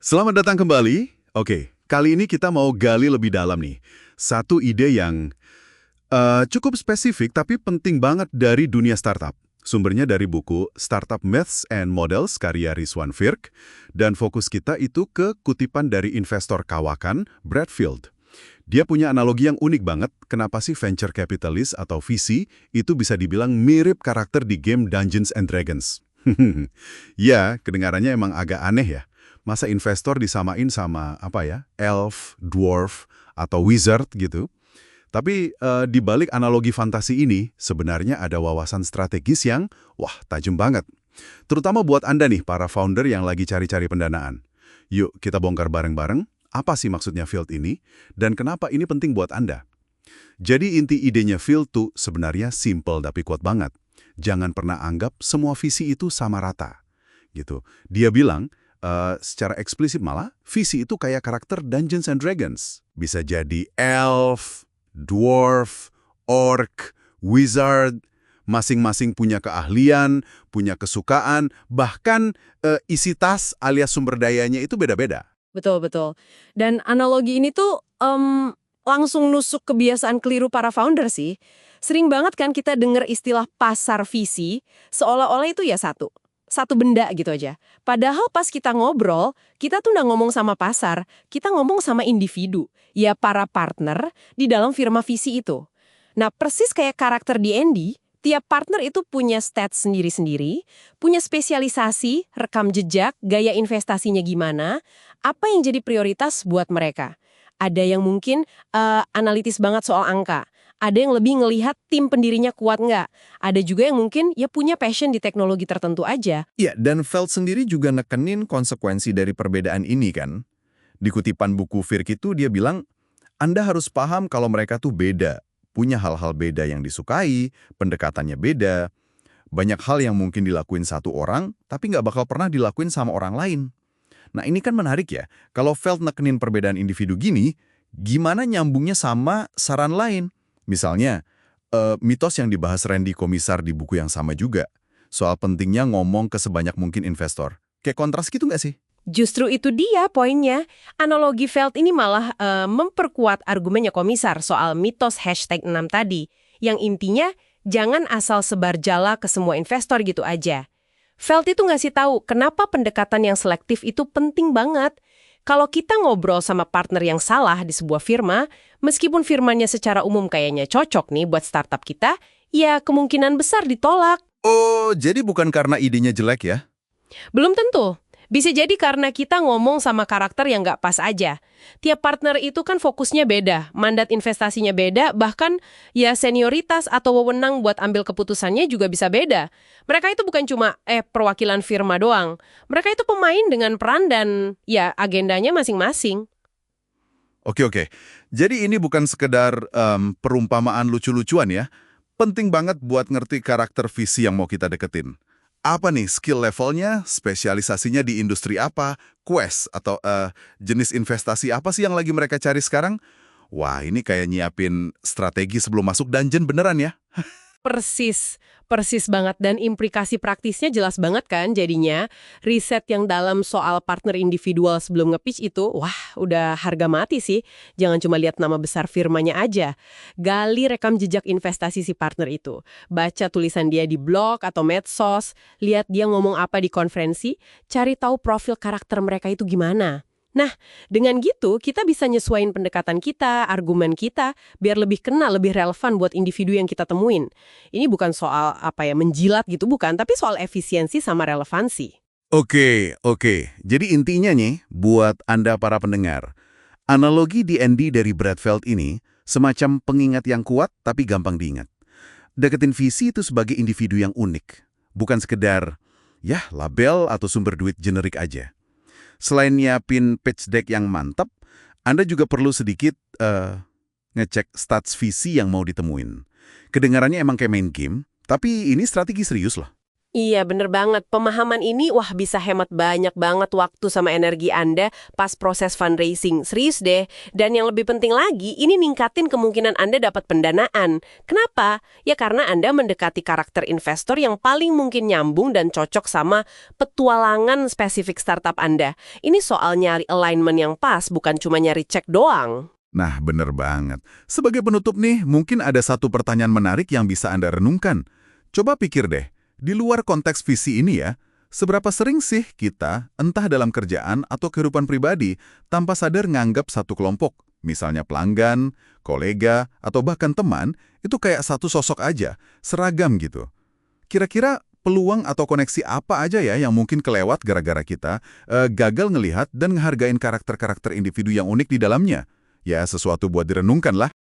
Selamat datang kembali. Oke, kali ini kita mau gali lebih dalam nih. Satu ide yang cukup spesifik tapi penting banget dari dunia startup. Sumbernya dari buku Startup Myths and Models karya Rizwan Virk, dan fokus kita itu ke kutipan dari investor kawakan, Brad Field. Dia punya analogi yang unik banget, kenapa sih venture capitalist atau VC itu bisa dibilang mirip karakter di game Dungeons and Dragons. Ya, kedengarannya emang agak aneh ya. Masa investor disamain sama apa ya, elf, dwarf, atau wizard gitu. Tapi di balik analogi fantasi ini, sebenarnya ada wawasan strategis yang, wah, tajam banget. Terutama buat Anda nih, para founder yang lagi cari-cari pendanaan. Yuk, kita bongkar bareng-bareng, apa sih maksudnya Field ini, dan kenapa ini penting buat Anda. Jadi inti idenya Field tuh sebenarnya simple tapi kuat banget. Jangan pernah anggap semua visi itu sama rata. Gitu. Dia bilang, secara eksplisit malah, visi itu kayak karakter Dungeons and Dragons. Bisa jadi elf, dwarf, orc, wizard, masing-masing punya keahlian, punya kesukaan, bahkan isi tas alias sumber dayanya itu beda-beda. Betul. Dan analogi ini tuh langsung nusuk kebiasaan keliru para founder sih. Sering banget kan kita dengar istilah pasar visi, seolah-olah itu ya satu benda gitu aja. Padahal pas kita ngobrol, kita tuh nggak ngomong sama pasar, kita ngomong sama individu, ya para partner di dalam firma visi itu. Nah, persis kayak karakter di Andy, tiap partner itu punya stats sendiri-sendiri, punya spesialisasi, rekam jejak, gaya investasinya gimana, apa yang jadi prioritas buat mereka. Ada yang mungkin analitis banget soal angka. Ada yang lebih ngelihat tim pendirinya kuat nggak. Ada juga yang mungkin ya punya passion di teknologi tertentu aja. Iya, dan Feld sendiri juga nekenin konsekuensi dari perbedaan ini kan. Di kutipan buku Virk itu dia bilang, Anda harus paham kalau mereka tuh beda. Punya hal-hal beda yang disukai, pendekatannya beda. Banyak hal yang mungkin dilakuin satu orang, tapi nggak bakal pernah dilakuin sama orang lain. Nah ini kan menarik ya, kalau Feld nekenin perbedaan individu gini, gimana nyambungnya sama saran lain? Misalnya, mitos yang dibahas Randy Komisar di buku yang sama juga, soal pentingnya ngomong ke sebanyak mungkin investor. Kayak kontras gitu nggak sih? Justru itu dia poinnya. Analogi Feld ini malah memperkuat argumennya Komisar soal mitos #6 tadi. Yang intinya, jangan asal sebar jala ke semua investor gitu aja. Feld itu ngasih tahu kenapa pendekatan yang selektif itu penting banget. Kalau kita ngobrol sama partner yang salah di sebuah firma, meskipun firmanya secara umum kayaknya cocok nih buat startup kita, ya kemungkinan besar ditolak. Oh, jadi bukan karena idenya jelek ya? Belum tentu. Bisa jadi karena kita ngomong sama karakter yang nggak pas aja. Tiap partner itu kan fokusnya beda, mandat investasinya beda, bahkan ya senioritas atau wewenang buat ambil keputusannya juga bisa beda. Mereka itu bukan cuma perwakilan firma doang. Mereka itu pemain dengan peran dan ya agendanya masing-masing. Oke. Jadi ini bukan sekedar perumpamaan lucu-lucuan ya. Penting banget buat ngerti karakter visi yang mau kita deketin. Apa nih skill levelnya, spesialisasinya di industri apa, quest atau jenis investasi apa sih yang lagi mereka cari sekarang? Wah, ini kayak nyiapin strategi sebelum masuk dungeon beneran ya? Persis banget. Dan implikasi praktisnya jelas banget kan jadinya. Riset yang dalam soal partner individual sebelum nge-pitch itu, wah udah harga mati sih. Jangan cuma lihat nama besar firmanya aja. Gali rekam jejak investasi si partner itu. Baca tulisan dia di blog atau medsos. Lihat dia ngomong apa di konferensi. Cari tahu profil karakter mereka itu gimana. Nah, dengan gitu kita bisa nyesuaiin pendekatan kita, argumen kita, biar lebih kena, lebih relevan buat individu yang kita temuin. Ini bukan soal menjilat gitu, bukan, tapi soal efisiensi sama relevansi. Oke. Jadi intinya nih, buat Anda para pendengar, analogi D&D dari Brad Field ini semacam pengingat yang kuat tapi gampang diingat. Deketin visi itu sebagai individu yang unik, bukan sekedar, label atau sumber duit generik aja. Selain nyiapin pitch deck yang mantap, Anda juga perlu sedikit ngecek stats visi yang mau ditemuin. Kedengarannya emang kayak main game, tapi ini strategi serius loh. Iya, bener banget. Pemahaman ini, wah bisa hemat banyak banget waktu sama energi Anda pas proses fundraising. Serius deh. Dan yang lebih penting lagi, ini ningkatin kemungkinan Anda dapat pendanaan. Kenapa? Ya karena Anda mendekati karakter investor yang paling mungkin nyambung dan cocok sama petualangan spesifik startup Anda. Ini soal nyari alignment yang pas, bukan cuma nyari cek doang. Nah, bener banget. Sebagai penutup nih, mungkin ada satu pertanyaan menarik yang bisa Anda renungkan. Coba pikir deh, di luar konteks visi ini ya, seberapa sering sih kita, entah dalam kerjaan atau kehidupan pribadi, tanpa sadar nganggap satu kelompok, misalnya pelanggan, kolega, atau bahkan teman, itu kayak satu sosok aja, seragam gitu. Kira-kira peluang atau koneksi apa aja ya yang mungkin kelewat gara-gara kita gagal ngelihat dan ngehargain karakter-karakter individu yang unik di dalamnya? Ya, sesuatu buat direnungkan lah.